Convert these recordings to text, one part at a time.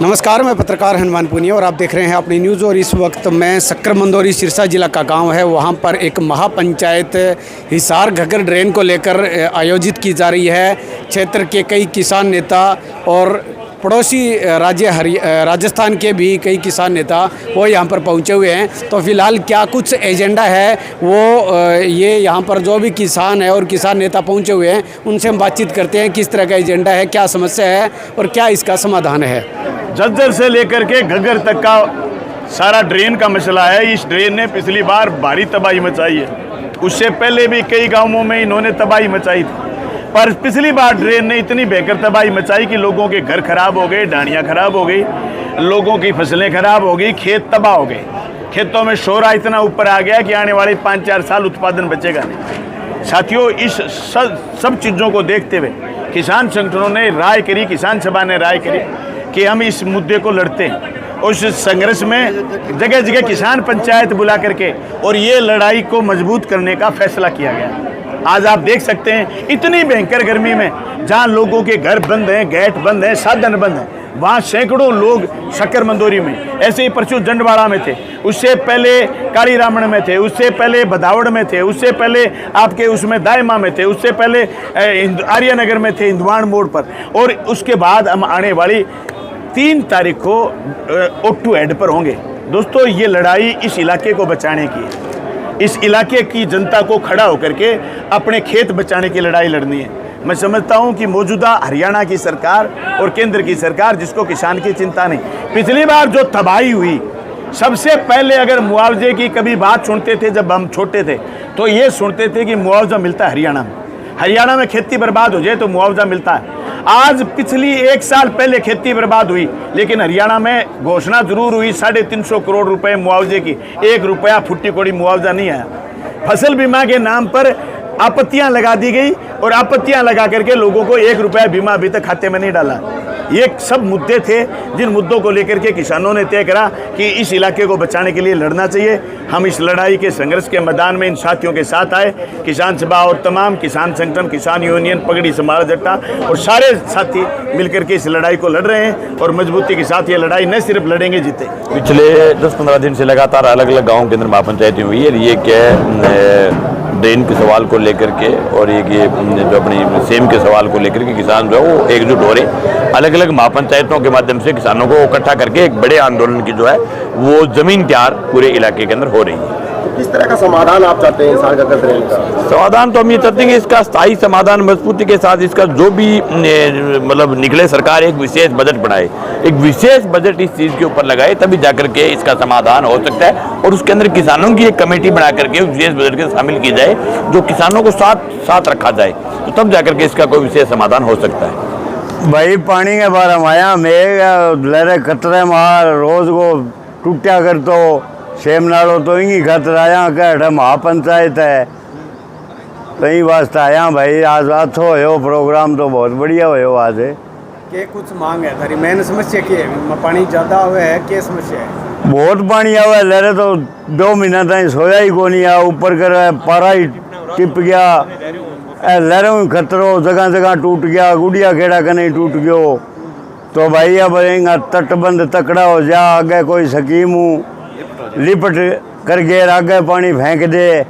नमस्कार, मैं पत्रकार हनुमान पुनिया और आप देख रहे हैं अपनी न्यूज़। और इस वक्त मैं सक्कर मंदोरी सिरसा जिला का गांव है, वहां पर एक महापंचायत हिसार घग्गर ड्रेन को लेकर आयोजित की जा रही है। क्षेत्र के कई किसान नेता और पड़ोसी राज्य राजस्थान के भी कई किसान नेता वो यहाँ पर पहुँचे हुए हैं। तो फिलहाल क्या कुछ एजेंडा है वो ये यहाँ पर जो भी किसान है और किसान नेता पहुँचे हुए हैं उनसे हम बातचीत करते हैं। किस तरह का एजेंडा है, क्या समस्या है और क्या इसका समाधान है। झज्जर से लेकर के घग्गर तक का सारा ड्रेन का मसला है। इस ड्रेन ने पिछली बार भारी तबाही मचाई है, उससे पहले भी कई गांवों में इन्होंने तबाही मचाई थी, पर पिछली बार ड्रेन ने इतनी भयंकर तबाही मचाई कि लोगों के घर खराब हो गए, डांडियाँ खराब हो गई, लोगों की फसलें खराब हो गई, खेत तबाह हो गए। खेतों में शोरा इतना ऊपर आ गया कि आने वाले 5-4 साल उत्पादन बचेगा नहीं। साथियों, इस सब चीज़ों को देखते हुए किसान संगठनों ने राय करी, किसान सभा ने राय करी कि हम इस मुद्दे को लड़ते हैं। उस संघर्ष में जगह जगह किसान पंचायत बुला करके और ये लड़ाई को मजबूत करने का फैसला किया गया। आज आप देख सकते हैं इतनी भयंकर गर्मी में जहाँ लोगों के घर बंद हैं, गेट बंद हैं, साधन बंद हैं, वहाँ सैकड़ों लोग सक्कर मंदोरी में, ऐसे ही परसों जंडवाड़ा में थे, उससे पहले काली रामण में थे, उससे पहले बदावड़ में थे, उससे पहले आपके उसमें दायमा में थे, उससे पहले आर्यनगर में थे, हिंदवाड़ मोड़ पर, और उसके बाद हम आने वाली 3 तारीख को ओट्टू हेड पर होंगे। दोस्तों, ये लड़ाई इस इलाके को बचाने की है। इस इलाके की जनता को खड़ा होकर के अपने खेत बचाने की लड़ाई लड़नी है। मैं समझता हूं कि मौजूदा हरियाणा की सरकार और केंद्र की सरकार, जिसको किसान की चिंता नहीं, पिछली बार जो तबाही हुई, सबसे पहले अगर मुआवजे की कभी बात सुनते थे जब हम छोटे थे तो ये सुनते थे कि मुआवजा मिलता है हरियाणा में खेती बर्बाद हो जाए तो मुआवजा मिलता है। आज पिछली 1 साल पहले खेती बर्बाद हुई, लेकिन हरियाणा में घोषणा जरूर हुई 350 करोड़ रुपए मुआवजे की, 1 रुपया फुट्टी कोड़ी मुआवजा नहीं आया। फसल बीमा के नाम पर आपत्तियां लगा दी गई और आपत्तियां लगा करके लोगों को 1 रुपया बीमा अभी तक खाते में नहीं डाला। ये सब मुद्दे थे जिन मुद्दों को लेकर के किसानों ने तय करा कि इस इलाके को बचाने के लिए लड़ना चाहिए। हम इस लड़ाई के संघर्ष के मैदान में इन साथियों के साथ आए। किसान सभा और तमाम किसान संगठन, किसान यूनियन, पगड़ी समाज जट्टा और सारे साथी मिलकर के इस लड़ाई को लड़ रहे हैं और मजबूती के साथ ये लड़ाई न सिर्फ लड़ेंगे, जीते। पिछले 10-15 दिन से लगातार अलग अलग गाँव के अंदर महापंचायतें हुई है। ये क्या है, ड्रेन के सवाल को लेकर के और ये जो अपनी सेम के सवाल को लेकर के किसान जो है वो एकजुट हो रहे। अलग अलग महापंचायतों के माध्यम से किसानों को इकट्ठा करके एक बड़े आंदोलन की जो है वो जमीन तैयार पूरे इलाके के अंदर हो रही है। किस तरह का समाधान आप चाहते हैं हिसार घग्गर ड्रेन का? समाधान तो हम ये चाहते हैं कि इसका स्थायी समाधान मजबूती के साथ इसका जो भी मतलब निकले, सरकार एक विशेष बजट बनाए, एक विशेष बजट इस चीज़ के ऊपर लगाए, तभी जाकर के इसका समाधान हो सकता है। और उसके अंदर किसानों की एक कमेटी बना करके विशेष बजट के शामिल की जाए, जो किसानों को साथ रखा जाए, तो तब जाकर के इसका कोई विशेष समाधान हो सकता है। भाई पानी के बारे में आया मेघ लहरे खतरे मार रोज को टूटा कर तो सेम नालो तो इंगी खतरा आया कह महापंचायत है तो यही वास्ते आया भाई। आज अच्छो हो प्रोग्राम तो बहुत बढ़िया हो। आज के कुछ मांग है थारी, मेन समस्या की है? पानी ज़्यादा हुआ है, क्या समस्या है? बहुत पानी आवा है, लहरे तो 2 महीना तक सोया ही को नहीं आ, ऊपर कर पारा ही टिप गया, लहरों खतरो जगह जगह टूट गया, गुड़िया खेड़ा कहीं टूट गयो। तो भाई अब तटबंध तकड़ा हो जा, आगे कोई स्कीम लिपट कर गए, आगे पानी फेंक दे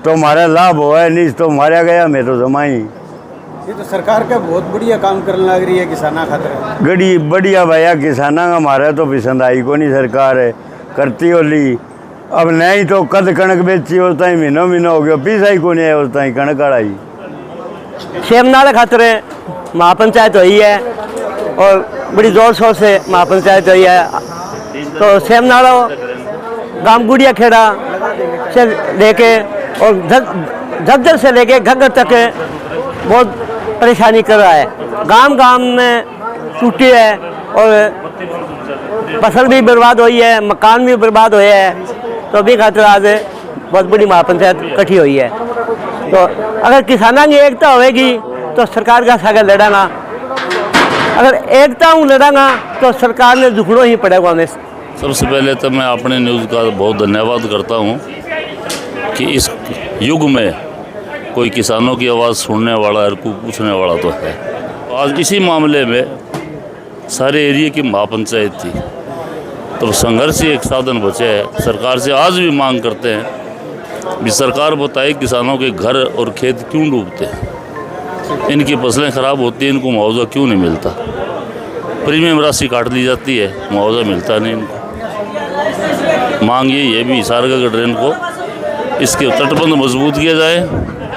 तो हमारा लाभ हो है, नहीं तो मारा गया मैं तो जमाई। ये तो सरकार का बहुत बढ़िया काम करने लग रही है किसाना खातिर। गड़ी बढ़िया भैया, किसाना का हमारा तो पसंद आई को नहीं सरकार है करती होली। अब नहीं तो कद कणक बेची होता ही महीनों हो गया, पीसाई को नहीं है होता ही कणक आई। शेमनाल खातिर महापंचायत हुई है और बड़ी जोर शोर से महापंचायत हुई है। तो शेमनालो गांव गुड़िया खेड़ा से लेके और झज्जर से लेके घग्गर तक बहुत परेशानी कर रहा है। गांव में टूटी है और फसल भी बर्बाद हुई है, मकान भी बर्बाद हुए हैं। तो भी खातिर आज बहुत बड़ी महापंचायत इकट्ठी हुई है। तो अगर किसानों की एकता होगी तो सरकार का सागर लड़ाना, अगर एकता लड़ांगा तो सरकार ने झुकना ही पड़ेगा हमें। सबसे पहले तो मैं अपने न्यूज़ का बहुत धन्यवाद करता हूं कि इस युग में कोई किसानों की आवाज़ सुनने वाला और पूछने वाला तो है। आज इसी मामले में सारे एरिया की महापंचायत थी। तो संघर्ष ही एक साधन बचे है। सरकार से आज भी मांग करते हैं कि सरकार बताए किसानों के घर और खेत क्यों डूबते हैं, इनकी फसलें ख़राब होती हैं, इनको मुआवजा क्यों नहीं मिलता। प्रीमियम राशि काट ली जाती है, मुआवजा मिलता नहीं इनको। मांग यही है भी हिसार घाघर ड्रेन को इसके तटबंध मजबूत किया जाए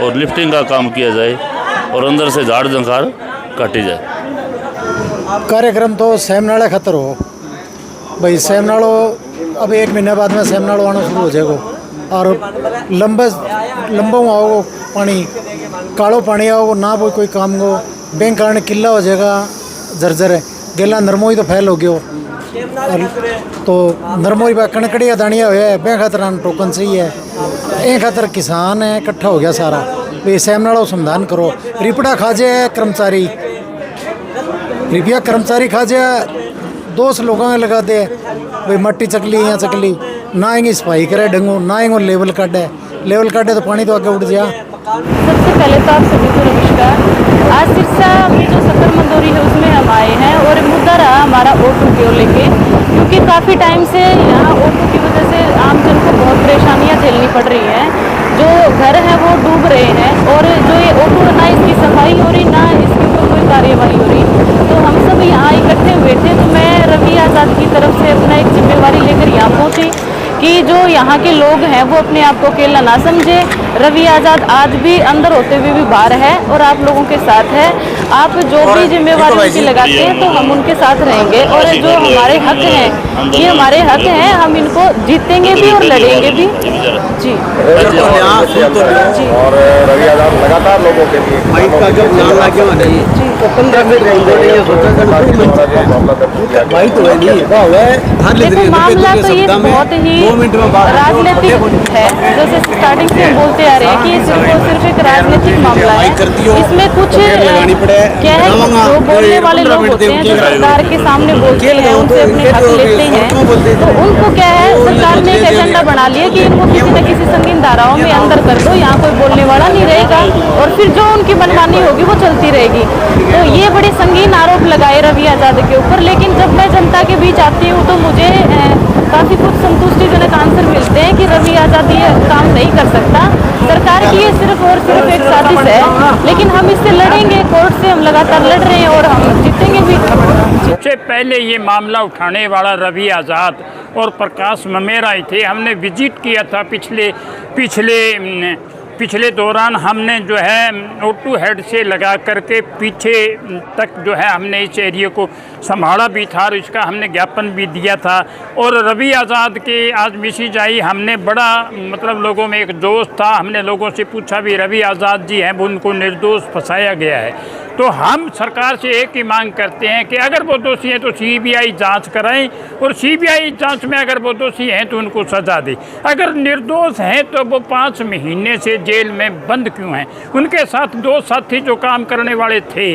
और लिफ्टिंग का काम किया जाए और अंदर से झाड़ झंखाड़ काटी जाए। कार्यक्रम तो सेमनाड़ा खतर हो भाई, सेमनाड़ो अब 1 महीने बाद में सेमनाड़ो आना शुरू हो जाएगा और लंबा आओ पानी कालो पानी आओ ना कोई काम को बैंक कारण किला हो जाएगा जर्जर गेला नरमोई तो फैल हो गयो और तो नरमोई पर कणकड़िया दानिया हुआ है बैंक खातर टोकन सही है ए खातर किसान है इकट्ठा हो गया सारा भाई सेमनाड़ो समाधान करो। रिपड़ा खा जाए कर्मचारी रुपया कर्मचारी खा जाए 200 लोगों में लगा दे भाई मट्टी चकली या चकली ना आएंगे सफाई करे ढंगो ना आएंगे लेवल काटे तो पानी तो आगे उठ जा। सबसे पहले तो आप सभी को नमस्कार। आज सिरसा में जो शक्कर मंदोरी है उसमें हम आए हैं और मुद्दा रहा हमारा ऑटो को लेके, क्योंकि काफ़ी टाइम से यहाँ ऑटो की वजह से आम जन को बहुत परेशानियाँ झेलनी पड़ रही हैं। जो घर हैं वो डूब रहे हैं और जो ये ऑटो ना इसकी सफाई हो रही ना इसके ऊपर कोई कार्यवाही हो रही। तो हम सब यहाँ इकट्ठे हुए थे तो मैं रवि आज़ाद की तरफ से अपना एक जिम्मेवारी लेकर यहाँ पहुँची कि जो यहाँ के लोग हैं वो अपने आप को अकेला ना समझे। रवि आज़ाद आज भी अंदर होते हुए भी बाहर है और आप लोगों के साथ है। आप जो भी जिम्मेवारी उनकी लगाते हैं तो हम उनके साथ रहेंगे और जो हमारे हक हैं ये हमारे हक हैं, हम इनको जीतेंगे भी और लड़ेंगे भी। जी और रवि आज़ाद लगातार लोगों के लिए मामला तो ये बहुत ही राजनीतिक है। जैसे स्टार्टिंग से हम बोलते आ रहे हैं कि सिर्फ एक राजनीतिक मामला है। इसमें कुछ क्या है, जो बोलने वाले लोग होते हैं जो सरकार के सामने बोलते हैं उनसे अपने हक लेते हैं, तो उनको क्या है सरकार ने एक एजेंडा बना लिया कि इनको किसी न किसी संगीन धाराओं में अंदर कर दो, यहाँ कोई बोलने वाला नहीं रहेगा और फिर जो उनकी मनमानी होगी वो चलती रहेगी। तो ये बड़े संगीन आरोप लगाए रवि आज़ाद के ऊपर, लेकिन जब मैं जनता के बीच आती हूँ तो मुझे काफ़ी कुछ संतुष्टिजनक आंसर मिलते हैं कि रवि आज़ाद ये काम नहीं कर सकता। सरकार की ये सिर्फ और सिर्फ एक साजिश है, लेकिन हम इससे लड़ेंगे। कोर्ट से हम लगातार लड़ रहे हैं और हम जीतेंगे भी। सबसे पहले ये मामला उठाने वाला रवि आज़ाद और प्रकाश ममेरा ही थे। हमने विजिट किया था पिछले दौरान हमने जो है ऑटो हेड से लगा करके पीछे तक जो है हमने इस एरिया को संभाला भी था और इसका हमने ज्ञापन भी दिया था। और रवि आज़ाद के आज मैसेज आई, हमने बड़ा मतलब लोगों में एक जोश था। हमने लोगों से पूछा भी रवि आज़ाद जी हैं, उनको निर्दोष फंसाया गया है। तो हम सरकार से एक ही मांग करते हैं कि अगर वो दोषी हैं तो सीबीआई जांच कराएं और सीबीआई जांच में अगर वो दोषी हैं तो उनको सज़ा दें। अगर निर्दोष हैं तो वो 5 महीने से जेल में बंद क्यों हैं? उनके साथ 2 साथी जो काम करने वाले थे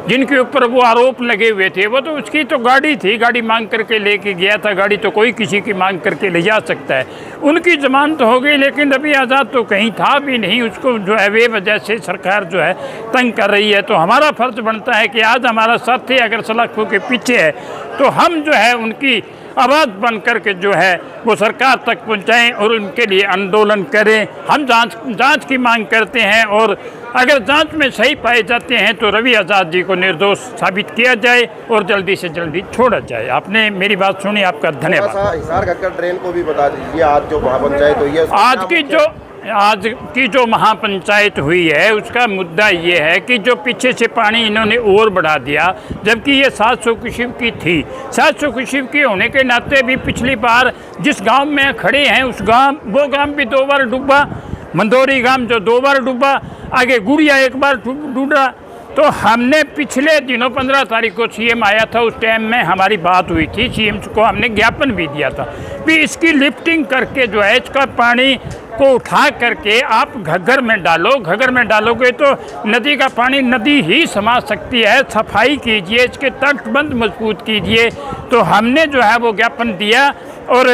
जिनके ऊपर वो आरोप लगे हुए थे, वो तो उसकी तो गाड़ी थी, गाड़ी मांग करके लेके गया था। गाड़ी तो कोई किसी की मांग करके ले जा सकता है। उनकी जमानत हो गई, लेकिन रवि आज़ाद तो कहीं था भी नहीं। उसको जो है वे वजह से सरकार जो है तंग कर रही है। तो हमारा फ़र्ज़ बनता है कि आज हमारा साथी अगर सलाखों के पीछे है तो हम जो है उनकी आवाज़ बन करके जो है वो सरकार तक पहुंचाएं और उनके लिए आंदोलन करें। हम जांच की मांग करते हैं और अगर जांच में सही पाए जाते हैं तो रवि आज़ाद जी को निर्दोष साबित किया जाए और जल्दी से जल्दी छोड़ा जाए। आपने मेरी बात सुनी, आपका धन्यवाद। हिसार घग्गर ड्रेन को भी बता दीजिए, आज जो महापंचायत हुई है आज की जो महापंचायत हुई है उसका मुद्दा ये है कि जो पीछे से पानी इन्होंने और बढ़ा दिया, जबकि ये 700 क्यूसेक की थी। 700 क्यूसेक की होने के नाते भी पिछली बार जिस गांव में खड़े हैं वो गांव भी 2 बार डूबा। मंदोरी गांव जो 2 बार डूबा, आगे गुड़िया 1 बार डूबा। तो हमने पिछले दिनों 15 तारीख को सीएम आया था, उस टाइम में हमारी बात हुई थी। सीएम को हमने ज्ञापन भी दिया था कि इसकी लिफ्टिंग करके जो है इसका पानी को उठा करके आप घग्गर में डालो। घग्गर में डालोगे तो नदी का पानी नदी ही समा सकती है। सफाई कीजिए, इसके तटबंध मजबूत कीजिए। तो हमने जो है वो ज्ञापन दिया और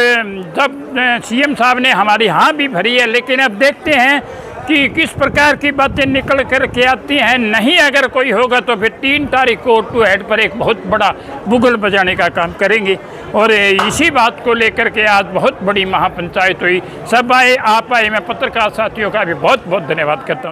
जब सीएम साहब ने हमारी हाँ भी भरी है, लेकिन अब देखते हैं कि किस प्रकार की बातें निकल कर के आती हैं। नहीं अगर कोई होगा तो फिर 3 तारीख को O2 हेड पर एक बहुत बड़ा बुगल बजाने का काम करेंगे। और इसी बात को लेकर के आज बहुत बड़ी महापंचायत हुई। सब आए, आप आए, मैं पत्रकार साथियों का भी बहुत बहुत धन्यवाद करता हूँ।